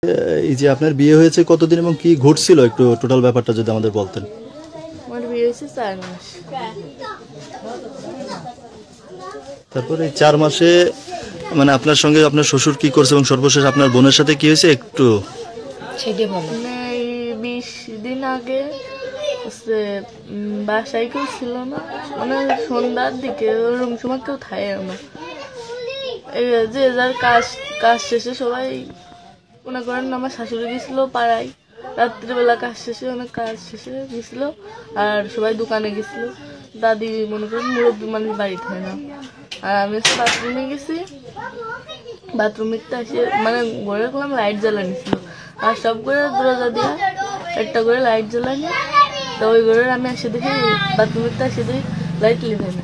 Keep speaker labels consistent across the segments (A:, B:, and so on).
A: এই যে আপনার বিয়ে হয়েছে কতদিন এবং কি ঘটছিল একটু টোটাল ব্যাপারটা যদি আমাদের বলতেন।
B: আমার বিয়ে হয়েছে 4 মাস।
A: তারপরে এই 4 মাসে মানে আপনার সঙ্গে আপনার শ্বশুর কি করছে এবং সর্বশেষ আপনার বোনের সাথে কি হয়েছে একটু
B: সেটা বলো। মানে এই 20 দিন আগে বাসায় কেউ ছিল না, মানে সন্ধ্যার দিকে ওরকম সময় কেউ থাকে না, যে যার কাজ শেষে সবাই মনে করেন আমার শাশুড়ি গেছিল পাড়ায় রাত্রিবেলা কাজ শেষে, অনেক কাজ শেষে গেছিল, আর সবাই দোকানে গেছিল। দাদি মনে করেন মুরব্বী মানুষ বাড়ি থাকে না, আর আমি বাথরুমে গেছি। বাথরুমে এসে মানে ঘরে গেলাম, লাইট জ্বালানি ছিল, আর সব করে দরজা দিয়া একটা করে লাইট জ্বালানি। তো ওই ঘরে আমি এসে দেখি বাথরুমে এসে দেখি লাইট লিভে না।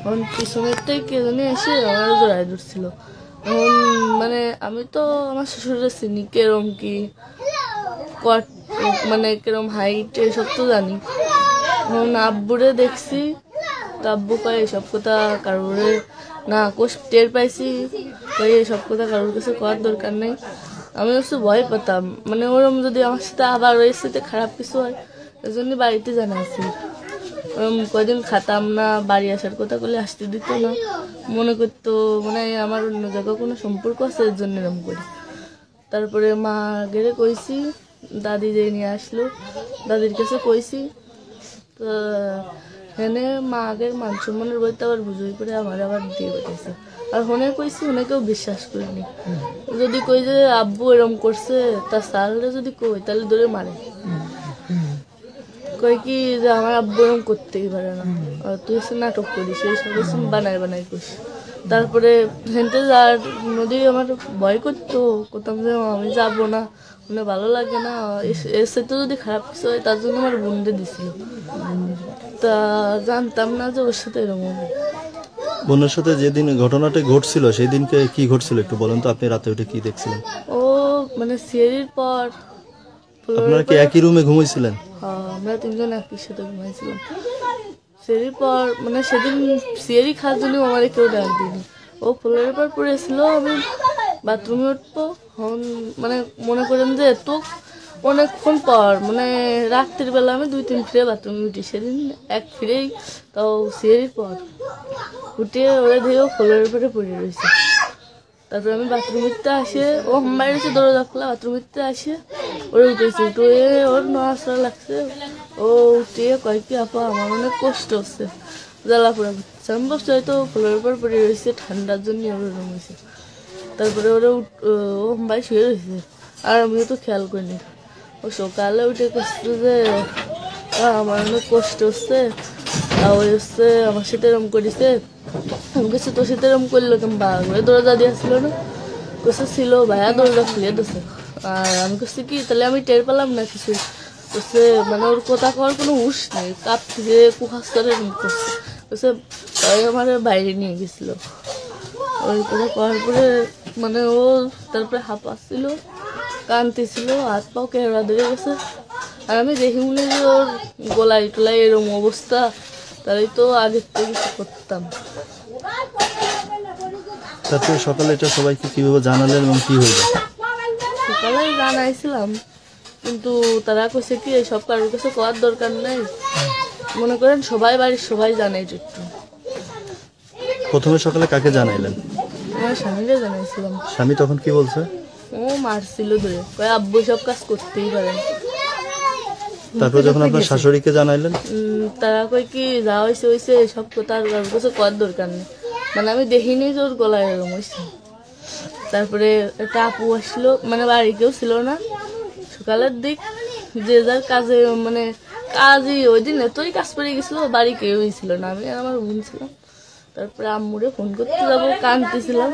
B: তখন পিছনেরটাই কে জানি এসে আমার জোড়ায় ধরছিল। এখন মানে আমি তো আমার শ্বশুরের চিনি কেরম কি মানে কেরম হাইট এসব তো জানি। এখন আব্বুরে দেখছি, তো আব্বু কয় এসব কথা কারোরে না টের পাইছি, এসব কথা কারোর কাছে করার দরকার নেই। আমি হচ্ছে ভয় পেতাম, মানে ওরম যদি আমার সাথে আবার ওই সাথে খারাপ কিছু হয়, এই জন্য বাড়িতে জানাইছি। কয়দিন খাতাম না, বাড়ি আসার কথা বলে আসতে দিত না, মনে করতো মানে আমার অন্য জায়গায় কোনো সম্পর্ক আছে, এর জন্য এরকম করি। তারপরে মা গেলে কইছি, দাদি যে নিয়ে আসলো দাদির কাছে কইছি। তো এখানে মা আগের মান সম্মানের বইতে আবার বুঝই করে আমার আবার দিয়ে বেড়েছে। আর হনে কইছি, হনে কেউ বিশ্বাস করিনি। যদি কই যে আব্বু এরম করছে, তার সালরে যদি কই তাহলে ধরে মারে, কই কি যে আমার আব্বু এরকম করতেই পারে না, তুই এসে নাটক করিস, এই সব বানাই করিস। তারপরে হেনতে যার নদী আমার ভয় করতো, কোথাও যে আমি যাবো না, মানে ভালো লাগে না, এসে তো যদি খারাপ কিছু হয় তার জন্য আমার বোনকে দিছিল। তা জানতাম না যে ওর সাথে এরকম হবে।
A: বোনের সাথে যেদিন ঘটনাটা ঘটছিল সেই দিনকে কি ঘটছিল একটু বলেন তো, আপনি রাতে উঠে কি দেখছিলেন?
B: ও মানে সিয়ারির পর
A: আপনারা কি একই রুমে ঘুমাইছিলেন?
B: হ্যাঁ, আমরা 3 জন একই সাথে ঘুমাইছিলাম। সিয়ারির পর মানে সেদিন সিয়ারি খাওয়ার জন্য আমার কেউ ডাক দিইনি। ও ফুলের পর পড়েছিল, আমি বাথরুমে উঠবো, মানে মনে করেন যে এত অনেকক্ষণ পর, মানে রাত্রির বেলা আমি 2-3 ফিরে বাথরুমে উঠি। সেদিন এক ফিরেই, তাও সিয়ারির পর উঠে ওরা ধেয়েও ফুলের উপরে পড়ে রয়েছে। তারপরে আমি বাথরুমিতে আসে, ও বাইরে এসে দরজা খোলা, বাথরুমিতে আসে ওরা উঠেছে, উঠে ওর নড়াচড়া লাগছে। ও উঠে কয় কি আপা আমার অনেক কষ্ট হচ্ছে, জ্বালা পোড়া করছে। আমি বসতে হয়তো ফুলের উপর পড়ে রয়েছে, ঠান্ডার জন্য ওরা রুম হয়েছে। তারপরে ওরা ও ভাই শুয়ে রয়েছে, আর আমিও তো খেয়াল করিনি। ও সকালে উঠে করছে যে আমার অনেক কষ্ট হচ্ছে, ওই হচ্ছে আমার সাথে এরম করেছে। আমি কাছে তোর সাথে এরম করলো কেমন, বাঘ দরজা দিয়েছিল না, কোথাও ছিল ভাইয়া দরজা খুলে দিচ্ছে। আর আমি করছি কি, তাহলে আমি টের পেলাম না কিছু। করছে মানে ওর কথা কওয়ার কোনো হুঁশ নেই, কাপ থেকে কুখাস্তরে করছে। করছে তাই আমার বাইরে নিয়ে গেছিলো। ওই কথা করার পরে মানে ও তারপরে হাঁপাচ্ছিল, কাঁদতেছিল, হাত পাও কেহরা ধরে গেছে। আর আমি দেখি মনে যে ওর গলায় টোলায় এরকম অবস্থা, তাই তো আগের থেকে কিছু করতাম।
A: তারপরে সকালে এটা সবাইকে কিভাবে জানালেন এবং কি হইল?
B: সকালে জানাইছিলাম, কিন্তু তারা কইছে কি সব কারোর কাছে করার দরকার নেই, মনে করেন সবাই বাড়ির সবাই জানে একটু।
A: প্রথমে সকালে কাকে জানাইলেন?
B: আমার স্বামীকে জানাইছিলাম।
A: স্বামী তখন কি বলছে?
B: ও মারছিল ধরে, কয় আব্বু সব কাজ করতেই পারেন।
A: তারপর যখন আপনার শাশুড়িকে জানাইলেন?
B: তারা কয় কি যা হয়েছে হয়েছে, সব কথা আর কারোর কাছে করার দরকার নেই, মানে আমি দেখিনি যে ওর গলায় এরকম হয়েছে। তারপরে একটা আপু আসলো, মানে বাড়ি কেউ ছিল না, সকালের দিক যে যার কাজে, মানে কাজই ওই দিন এতই কাজ পড়ে গেছিলো, বাড়ি কেউই ছিল না, আমি আর আমার বোন ছিলাম। তারপরে আম্মুরে ফোন করতে যাবো, কাঁদতেছিলাম,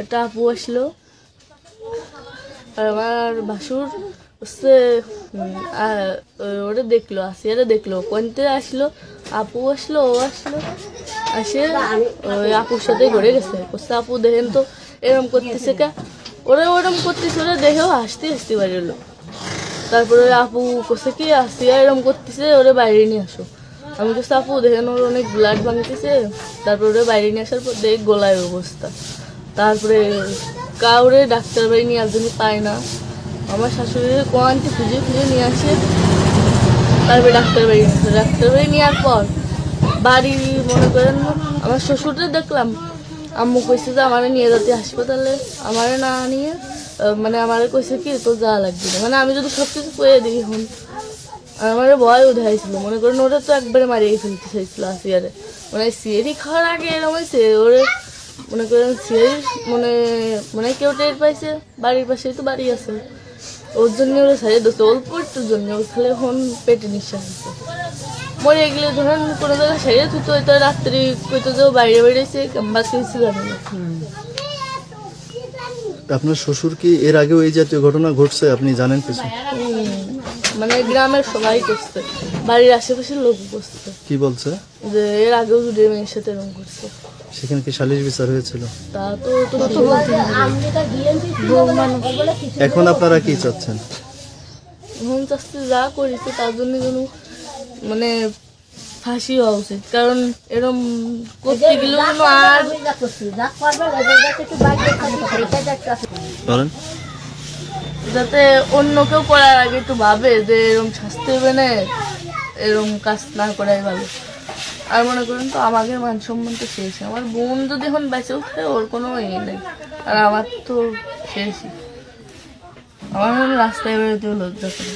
B: একটা আপু আসলো। আর আমার ভাসুর হচ্ছে ওরা দেখলো, আসিয়ারে দেখলো, কোনতে আসলো, আপু আসলো, ও আসলো, আসে ওই আপুর সাথে ঘুরে গেছে। বলছে আপু দেখেন তো এরম করতেছে কে, ওরা ওরম করতেছে, ওরা দেখেও হাসতে হাসতে বাইরে এলো। তারপরে আপু কোসে কি আসিয়া এরম করতেছে, ওরা বাইরে নিয়ে আসো। আমি কোসে আপু দেখেন ওর অনেক ব্লাড ভাঙতেছে। তারপরে ওরা বাইরে নিয়ে আসার পর দেখ গলায় অবস্থা। তারপরে কাউরে ডাক্তার বাড়ি নেওয়ার জন্য পায় না। আমার শাশুড়ির কোয়ান্টি খুঁজে খুঁজে নিয়ে আসে, তারপরে ডাক্তার বাড়ি নিয়েছে। ডাক্তার বাড়ি নেওয়ার পর বাড়ি মনে করেন আমার শ্বশুরদের দেখলাম, আম্মু কইছে যে আমারে নিয়ে যাতে হাসপাতালে, আমারে না নিয়ে মানে আমারে কইছে কি তোর যাওয়া লাগবে না, মানে আমি যদি সব কিছু কয়ে দিই এখন আমার ভয় উঠাইছিল। মনে করেন ওরা তো একবারে মারিয়ে ফেলতে চাইছিল আসিয়ারে, মানে সিয়ারি খাওয়ার আগে এরকম হয়েছে ওরে মনে করেন সিয়ারি মানে কেউ টের পাইছে, বাড়ির পাশেই তো বাড়ি আছে, ওর জন্য ওরা সারিয়ে দিচ্ছে অল্প একটুর জন্য, ওর খালি এখন পেটে নিঃশ্বাস আছে। মরে গেলে ধরেন কোনো জায়গায় সারিয়ে থুতো, হয়তো রাত্রি হয়তো যে বাইরে বেরিয়েছে কিংবা কিছু জানি না।
A: আপনার শ্বশুর কি এর আগেও এই জাতীয় ঘটনা ঘটছে আপনি জানেন কিছু?
B: মানে গ্রামের সবাই করছে, বাড়ির আশেপাশের লোক করছে,
A: কি বলছে?
B: যে এর আগেও যদি মেয়ের সাথে এরকম করছে।
A: সেখানে কি সালিশ বিচার হয়েছিল?
B: তা তো কি বলতে পারি।
A: এখন আপনারা কি চাচ্ছেন?
B: এখন চাচ্ছে যা করেছে তার জন্য যেন মানে ফাঁসি হওয়া উচিত, কারণ এরকম করতে গেলে আর
A: বলেন।
B: যাতে অন্য কেউ করার আগে একটু ভাবে যে এরকম শাস্তি হবে না, এরকম কাজ না করাই ভালো। আর মনে করেন তো আমাকে মান সম্মান তো শেষ, আমার বোন যদি এখন বেঁচে উঠে ওর কোনো ইয়ে নেই, আর আমার তো শেষই, আমার রাস্তায় বেরোতেও লজ্জা করে।